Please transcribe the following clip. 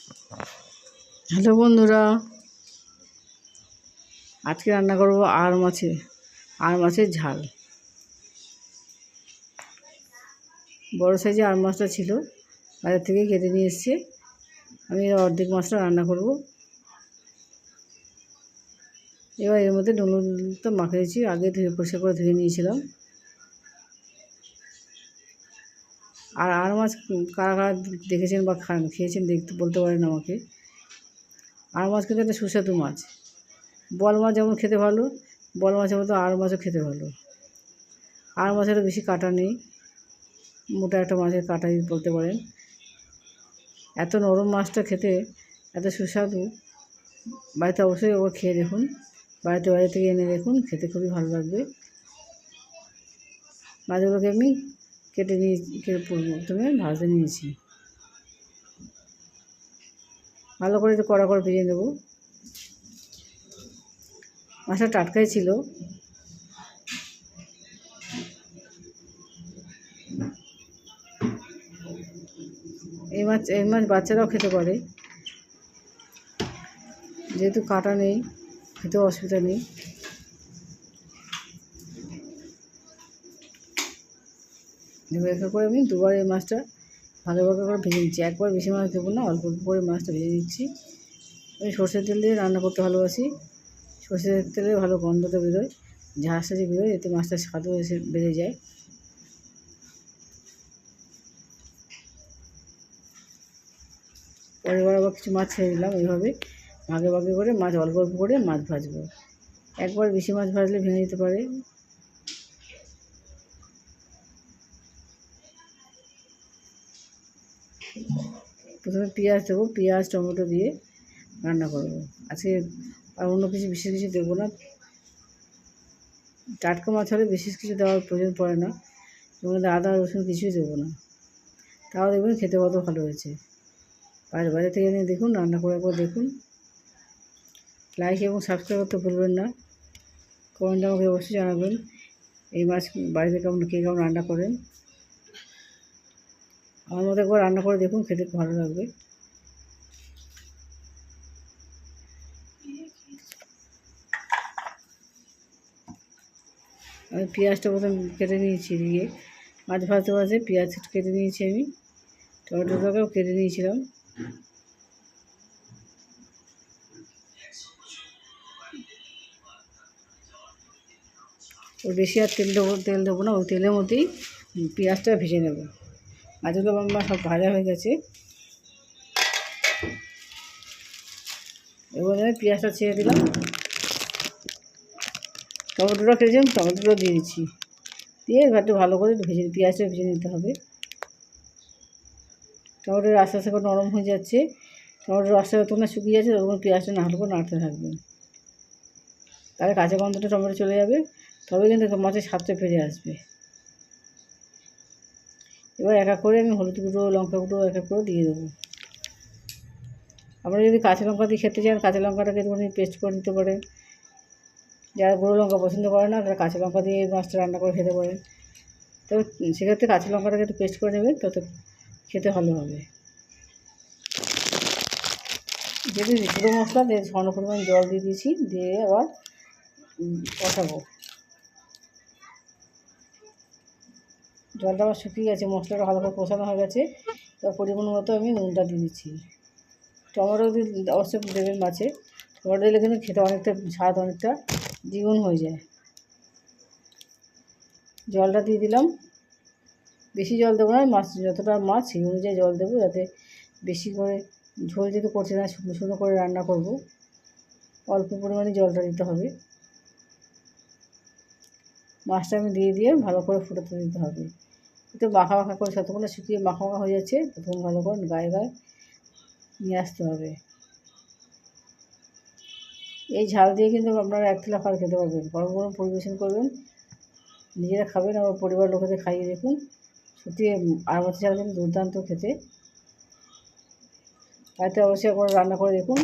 Hello বন্ধুরা, আজকে রান্না করব আর মাছের ঝাল। বড় সাইজে আর মাছটা ছিল, বাজার থেকে কেটে নিয়ে এসেছি। আমি অর্ধেক মাছটা রান্না করব। এবার এর মধ্যে নুন তো মাখিয়ে দিয়েছি, আগে ধুয়ে পরিষ্কার করে ধুয়ে নিয়েছিলাম। আর মাছ কারা কারা দেখেছেন বা খেয়েছেন দেখতে বলতে পারেন আমাকে। আর মাছ কিন্তু একটা সুস্বাদু মাছ। বল মাছ যেমন খেতে ভালো, বল মাছের মতো আর মাছও খেতে ভালো। আর মাছেরও বেশি কাটা নেই, মোটা একটা মাছের কাটাই বলতে পারেন। এত নরম মাছটা খেতে এত সুস্বাদু, বাড়িতে অবশ্যই একবার খেয়ে দেখুন। বাইরে থেকে এনে দেখুন, খেতে খুবই ভালো লাগবে। মাছগুলোকে আমি কেটে প্রথমে ভাজতে নিয়েছি। ভালো করে কড়া করে ভেজে নেব। মাছটা টাটকাই ছিল। এই মাছ বাচ্চারাও খেতে পারে, যেহেতু কাটা নেই, খেতেও অসুবিধা নেই। এবার একা করে আমি দুবার এই মাছটা ভালোভাবে করে ভেজে নিচ্ছি। একবার বেশি মাছ দেবো না, অল্প অল্প করে মাছটা ভেজে নিচ্ছি। আমি সর্ষের তেল দিয়ে রান্না করতে ভালোবাসি। সর্ষের তেলে ভালো গন্ধটা বেরোয়, ঝাঁসটা যে বেরোয়, এতে মাছটার স্বাদও বেড়ে যায়। পরের বার আবার কিছু মাছ ছেড়ে দিলাম। এইভাবে ভাগে ভাগে করে মাছ অল্প অল্প করে মাছ ভাজবো। একবার বেশি মাছ ভাজলে ভেঙে যেতে পারে। প্রথমে পেঁয়াজ দেবো, পেঁয়াজ টমেটো দিয়ে রান্না করবো আজকে। আর অন্য কিছু বিশেষ কিছু দেবো না। টাটকা মাছ হলে বিশেষ কিছু দেওয়ার প্রয়োজন পড়ে না। এর মধ্যে আদা রসুন কিছুই দেবো না, তাও দেখবেন খেতে কত ভালো হয়েছে। বাইরে থেকে এনে দেখুন, রান্না করে একবার দেখুন। লাইক এবং সাবস্ক্রাইব করতে ভুলবেন না। কমেন্টে আমাকে অবশ্যই জানাবেন এই মাছ বাড়িতে কে কেমন রান্না করেন। আমার মতো একবার রান্না করে দেখুন, খেতে ভালো লাগবে। আমি পেঁয়াজটা প্রথম কেটে নিয়েছি, দিয়ে মাছ ভাজতে ভাজতে পেঁয়াজ কেটে নিয়েছি আমি। টমেটোটাকেও কেটে নিয়েছিলাম। ওই বেশি আর তেল দেবো না, ওই তেলের মধ্যেই পেঁয়াজটা ভেজে নেব। মাছগুলো আমার সব ভাজা হয়ে গেছে। এবার আমি পেঁয়াজটা ছেড়ে দিলাম। টমেটোটা খেয়েছিলাম, টমেটোটা দিয়ে দিচ্ছি। দিয়ে একটু ভালো করে পেঁয়াজটা ভেজে নিতে হবে। টমেটোর আস্তে আস্তে করে নরম হয়ে যাচ্ছে। টমেটোর আস্তে আস্তে যতক্ষণ শুকিয়ে যাচ্ছে ততক্ষণ পেঁয়াজটা না হলে করে নাড়তে থাকবেন। তাহলে কাঁচা গন্ধটা টমেটো চলে যাবে, তবে কিন্তু মাছের স্বাদটা ফিরে আসবে। এবার এক এক করে আমি হলুদ গুঁড়ো, লঙ্কা গুঁড়ো এক এক করে দিয়ে দেবো। আপনারা যদি কাঁচা লঙ্কা দিয়ে খেতে চান, কাঁচা লঙ্কাটাকে একটুখানি পেস্ট করে নিতে পারেন। যারা গুঁড়ো লঙ্কা পছন্দ করে না, তারা কাঁচা লঙ্কা দিয়ে মাছটা রান্না করে খেতে পারেন। তবে সেক্ষেত্রে কাঁচা লঙ্কাটাকে একটু পেস্ট করে নেবেন, তত খেতে ভালো হবে। যদি গুঁড়ো মশলা দিয়ে সামান্য পরিমাণ জল দিয়ে দিয়েছি, দিয়ে আবার কষাবো। জলটা আবার শুকিয়ে গেছে, মশলাটা ভালো করে কষানো হয়ে গেছে। তো পরিমাণ মতো আমি নুনটা দিয়ে দিচ্ছি। টমেটো অবশ্যই দেবেন মাছে। টমেটো দিলে কিন্তু খেতে অনেকটা স্বাদ অনেকটা দ্বিগুণ হয়ে যায়। জলটা দিয়ে দিলাম। বেশি জল দেবো না, যতটা মাছ সেই অনুযায়ী জল দেবো, যাতে বেশি করে ঝোল যেহেতু করছে না, শুকনো শুকনো করে রান্না করব। অল্প পরিমাণে জলটা দিতে হবে। মাছটা আমি দিয়ে ভালো করে ফুটাতে দিতে হবে। একটু মাখা মাখা করে যতক্ষণ না শুকিয়ে মাখা মাখা হয়ে যাচ্ছে, ততক্ষণ ভালো করে গায়ে নিয়ে আসতে হবে। এই ঝাল দিয়ে কিন্তু আপনারা এক থালা ভাত খেতে পারবেন। গরম গরম পরিবেশন করবেন, নিজেরা খাবেন, আবার পরিবার লোকেদের খাইয়ে দেখুন। সত্যি আর মাছের ঝাল কিন্তু দুর্দান্ত খেতে। বাড়িতে অবশ্যই একবার রান্না করে দেখুন।